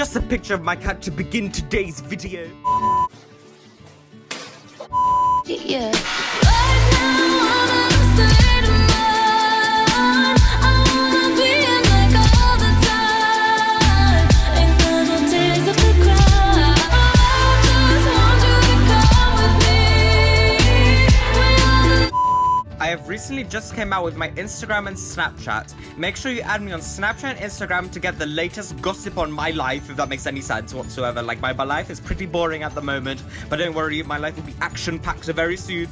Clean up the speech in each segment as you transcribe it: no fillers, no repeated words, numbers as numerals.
just a picture of my cat to begin today's video. Yeah. Right now I'm in a state of mind. I wanna be in like all the time. Ain't got no tears left to cry. I just want you to come with me. I have recently just came out with my Instagram and Snapchat. Make sure you add me on Snapchat and Instagram to get the latest gossip on my life, if that makes any sense whatsoever. Like, my life is pretty boring at the moment, but don't worry, my life will be action-packed very soon.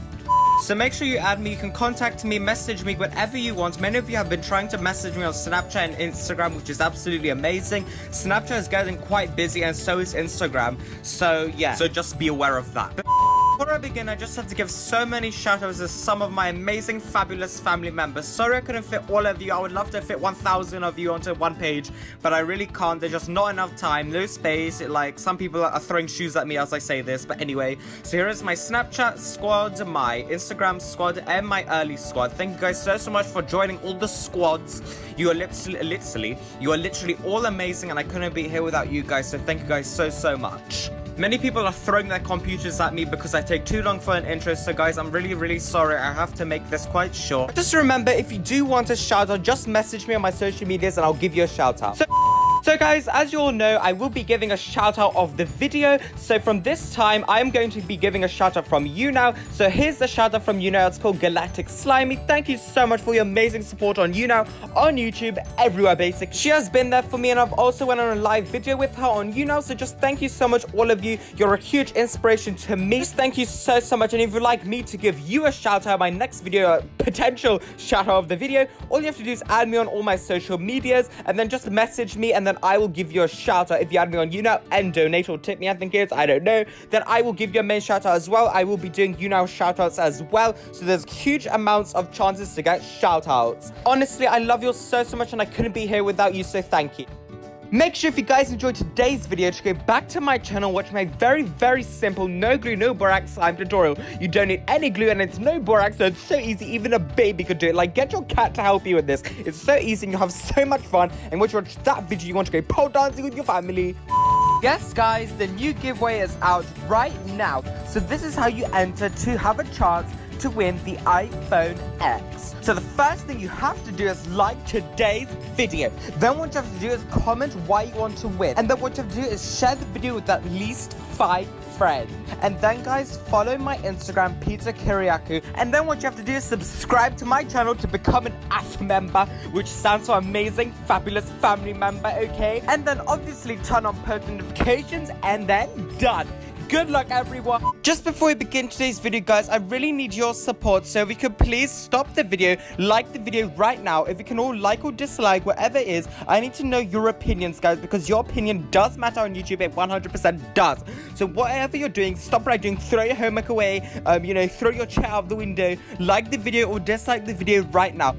So make sure you add me. You can contact me, message me, whatever you want. Many of you have been trying to message me on Snapchat and Instagram, which is absolutely amazing. Snapchat is getting quite busy, and so is Instagram. So yeah, so just be aware of that. Before I begin, I just have to give so many shoutouts to some of my amazing, fabulous family members. Sorry I couldn't fit all of you. I would love to fit 1,000 of you onto one page, but I really can't. There's just not enough time, no space. Like, some people are throwing shoes at me as I say this, but anyway. So here is my Snapchat squad, my Instagram squad, and my early squad. Thank you guys so much for joining all the squads. You are literally all amazing, and I couldn't be here without you guys. So thank you guys so much. Many people are throwing their computers at me because I take too long for an intro, so guys, I'm really sorry. I have to make this quite short. Just remember, if you do want a shout out, just message me on my social medias and I'll give you a shout out. So guys, as you all know, I will be giving a shout out of the video. So from this time, I'm going to be giving a shout out from you now. So here's the shout out from you now. It's called Galactic Slimy. Thank you so much for your amazing support on you now, on YouTube, everywhere basic. She has been there for me, and I've also went on a live video with her on you now. So just thank you so much, all of you. You're a huge inspiration to me. Just thank you so much. And if you'd like me to give you a shout out, my next video, a potential shout out of the video, all you have to do is add me on all my social medias and then just message me, and then I will give you a shout out. If you add me on YouNow and donate or tip me, I think it is, I don't know, then I will give you a main shout out as well. I will be doing YouNow shout outs as well, so there's huge amounts of chances to get shout outs. Honestly, I love you all so much, and I couldn't be here without you, so thank you. Make sure if you guys enjoyed today's video to go back to my channel, watch my very simple no glue, no borax slime tutorial. You don't need any glue and it's no borax, so it's so easy, even a baby could do it. Like, get your cat to help you with this. It's so easy and you have so much fun. And once you watch that video, you want to go pole dancing with your family. Yes guys, the new giveaway is out right now. So this is how you enter to have a chance to win the iPhone X. So the first thing you have to do is like today's video. Then what you have to do is comment why you want to win. And then what you have to do is share the video with at least 5 friends. And then guys, follow my Instagram, Peter Kiriakou. And then what you have to do is subscribe to my channel to become an AF member, which stands for amazing, fabulous family member, okay? And then obviously turn on post notifications, and then done. Good luck, everyone. Just before we begin today's video, guys, I really need your support. So if you could please stop the video, like the video right now. If you can all like or dislike, whatever it is, I need to know your opinions, guys, because your opinion does matter on YouTube. It 100% does. So whatever you're doing, stop what you're doing, throw your homework away, throw your chair out the window, like the video or dislike the video right now.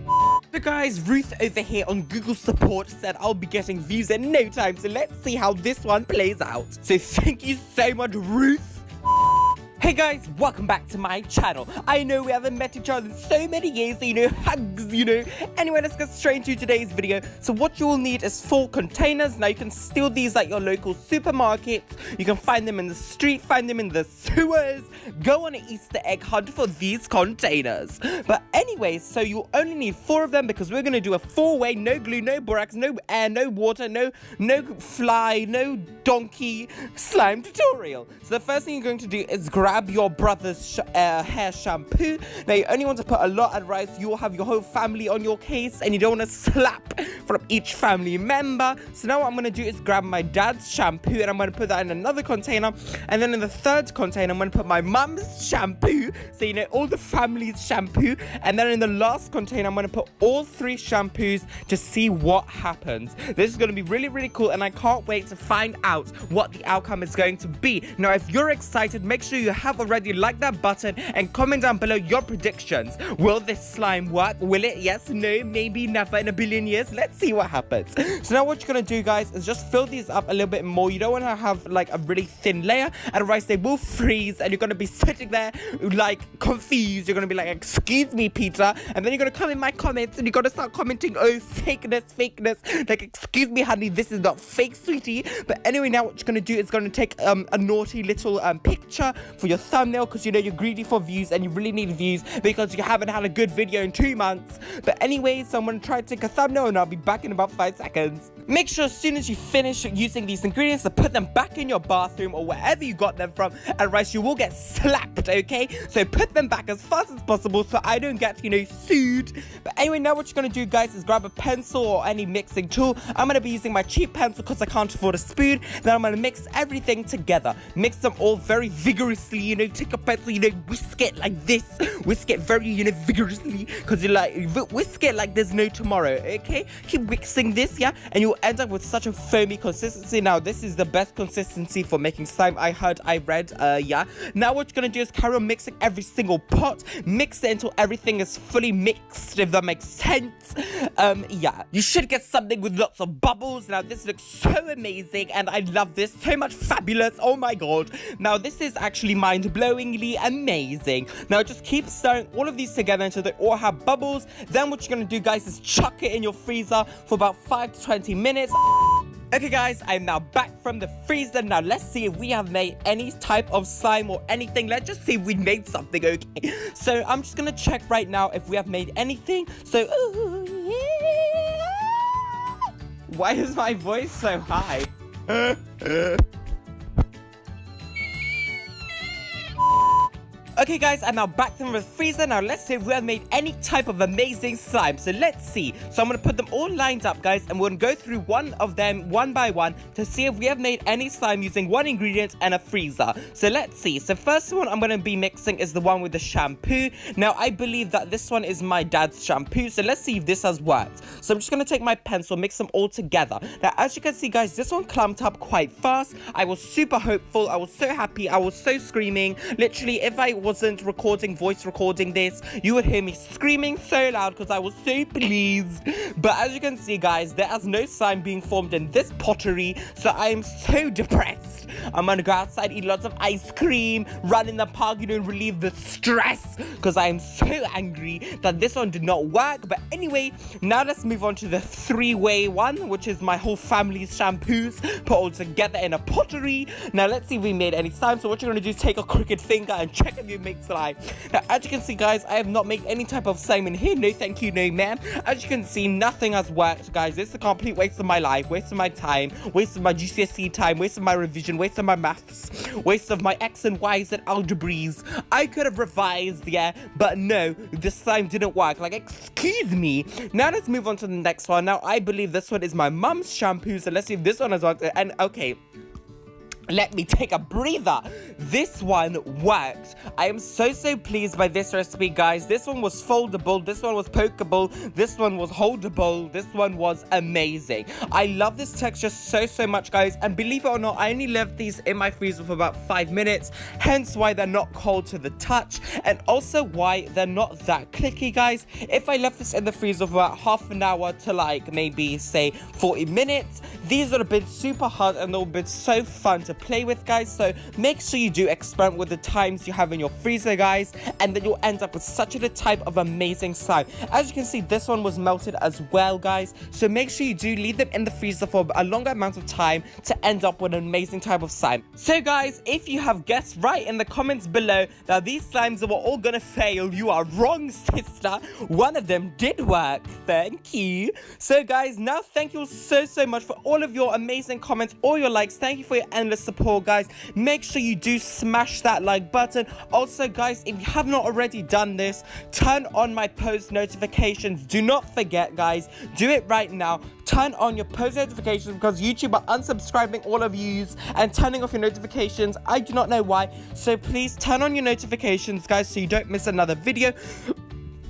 So guys, Ruth over here on Google Support said I'll be getting views in no time, so let's see how this one plays out. So thank you so much, Ruth. Hey guys, welcome back to my channel. I know we haven't met each other in so many years, so hugs, Anyway, let's get straight into today's video. So what you will need is 4 containers. Now you can steal these at your local supermarkets. You can find them in the street, find them in the sewers. Go on an Easter egg hunt for these containers. But anyways, so you only need 4 of them because we're gonna do a 4-way, no glue, no borax, no air, no water, no fly, no donkey slime tutorial. So the first thing you're going to do is grab your brother's hair shampoo. Now you only want to put a lot, otherwise you'll have your whole family on your case and you don't want to slap from each family member. So now what I'm going to do is grab my dad's shampoo and I'm going to put that in another container, and then in the 3rd container I'm going to put my mum's shampoo, so all the family's shampoo, and then in the last container I'm going to put all 3 shampoos to see what happens. This is going to be really cool, and I can't wait to find out what the outcome is going to be. Now if you're excited, make sure you have already, like that button and comment down below your predictions. Will this slime work? Will it? Yes, no, maybe, never in a billion years. Let's see what happens. So now what you're gonna do, guys, is just fill these up a little bit more. You don't want to have like a really thin layer, otherwise they will freeze and you're gonna be sitting there like confused. You're gonna be like, excuse me, Peter, and then you're gonna come in my comments and you're gonna start commenting, oh, fakeness, like, excuse me, honey, this is not fake, sweetie. But anyway, now what you're gonna do is gonna take a naughty little picture for your thumbnail, because you know you're greedy for views and you really need views because you haven't had a good video in 2 months. But anyway, so I'm gonna try to take a thumbnail and I'll be back in about 5 seconds. Make sure as soon as you finish using these ingredients to put them back in your bathroom or wherever you got them from, otherwise you will get slapped, okay? So put them back as fast as possible so I don't get, you know, sued. But anyway, now what you're gonna do, guys, is grab a pencil or any mixing tool. I'm gonna be using my cheap pencil because I can't afford a spoon. Then I'm gonna mix everything together. Mix them all very vigorously, you know, take a pencil, you know, whisk it like this. Whisk it very, you know, vigorously, because you like, whisk it like there's no tomorrow, okay? Keep mixing this, yeah? And you'll end up with such a foamy consistency. Now, this is the best consistency for making slime, I read, yeah. Now, what you're gonna do is carry on mixing every single pot. Mix it until everything is fully mixed, if that makes sense. Yeah. You should get something with lots of bubbles. Now, this looks so amazing, and I love this. So much fabulous. Oh my god. Now, this is actually mind-blowingly amazing. Now, just keep stirring all of these together until they all have bubbles. Then what you're gonna do, guys, is chuck it in your freezer for about 5 to 20 minutes. Okay, guys, I'm now back from the freezer. Now, let's see if we have made any type of slime or anything. Let's just see if we made something, okay? So, I'm just gonna check right now if we have made anything. So, ooh, yeah. Why is my voice so high? Okay, guys, I'm now back from the freezer. Now, let's see if we have made any type of amazing slime. So, let's see. So, I'm going to put them all lined up, guys, and we're going to go through one of them one by one to see if we have made any slime using one ingredient and a freezer. So, let's see. So, first one I'm going to be mixing is the one with the shampoo. Now, I believe that this one is my dad's shampoo. So, let's see if this has worked. So, I'm just going to take my pencil, mix them all together. Now, as you can see, guys, this one clumped up quite fast. I was super hopeful. I was so happy. I was so screaming. Literally, if I wasn't voice recording this, you would hear me screaming so loud because I was so pleased. But as you can see, guys, there is no slime being formed in this pottery, so I am so depressed. I'm gonna go outside, eat lots of ice cream, run in the park, you know, relieve the stress, because I am so angry that this one did not work. But anyway, now let's move on to the three-way one, which is my whole family's shampoos put all together in a pottery. Now let's see if we made any slime. So what you're gonna do is take a crooked finger and check if you make slime. Now, as you can see, guys, I have not made any type of slime in here. No thank you, no ma'am. As you can see, nothing has worked, guys. This is a complete waste of my life, waste of my time, waste of my GCSE time, waste of my revision, waste of my maths, waste of my X and Y's and algebras. I could have revised, yeah, but no, the slime didn't work. Like, excuse me. Now let's move on to the next one. Now, I believe this one is my mum's shampoo, so let's see if this one has worked. And okay, let me take a breather. This one worked. I am so pleased by this recipe, guys. This one was foldable. This one was pokeable. This one was holdable. This one was amazing. I love this texture so much, guys. And believe it or not, I only left these in my freezer for about 5 minutes. Hence why they're not cold to the touch. And also why they're not that clicky, guys. If I left this in the freezer for about half an hour to like maybe say 40 minutes, these would have been super hard and they would have been so fun to play with, guys. So make sure you do experiment with the times you have in your freezer, guys, and then you'll end up with such a type of amazing slime. As you can see, this one was melted as well, guys, so make sure you do leave them in the freezer for a longer amount of time to end up with an amazing type of slime. So guys, if you have guessed right in the comments below that these slimes were all gonna fail, you are wrong, sister. One of them did work. Thank you. So guys, now thank you so much for all of your amazing comments, all your likes. Thank you for your endless support, guys. Make sure you do smash that like button. Also, guys, if you have not already done this, turn on my post notifications. Do not forget, guys, do it right now. Turn on your post notifications because YouTube are unsubscribing all of yous and turning off your notifications. I do not know why, so please turn on your notifications, guys, so you don't miss another video.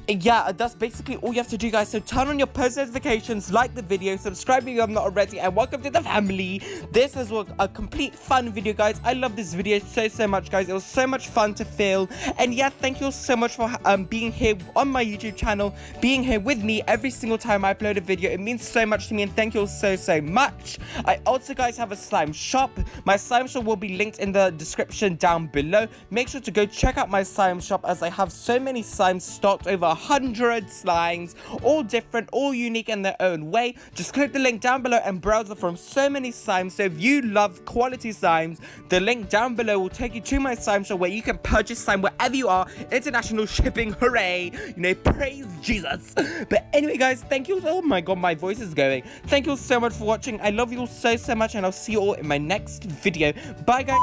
yeah, that's basically all you have to do, guys. So turn on your post notifications, like the video, subscribe if you have not already, and welcome to the family. This is a complete fun video, guys. I love this video so much, guys. It was so much fun to film. And yeah, thank you all so much for being here on my YouTube channel, being here with me every single time I upload a video. It means so much to me, and thank you all so much. I also, guys, have a slime shop. My slime shop will be linked in the description down below. Make sure to go check out my slime shop, as I have so many slimes stocked, over 100 slimes, all different, all unique in their own way. Just click the link down below and browse from so many slimes. So if you love quality slimes, the link down below will take you to my slime shop, where you can purchase slime wherever you are. International shipping, hooray, you know, praise Jesus. But anyway, guys, thank you. Oh my god, my voice is going. Thank you so much for watching. I love you all so much, and I'll see you all in my next video. Bye, guys.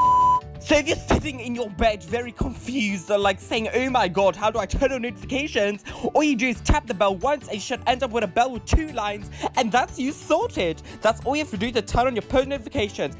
So if you're sitting in your bed very confused, or like saying, oh my god, how do I turn on notifications? All you do is tap the bell once, and you should end up with a bell with 2 lines, and that's you sorted. That's all you have to do to turn on your post notifications.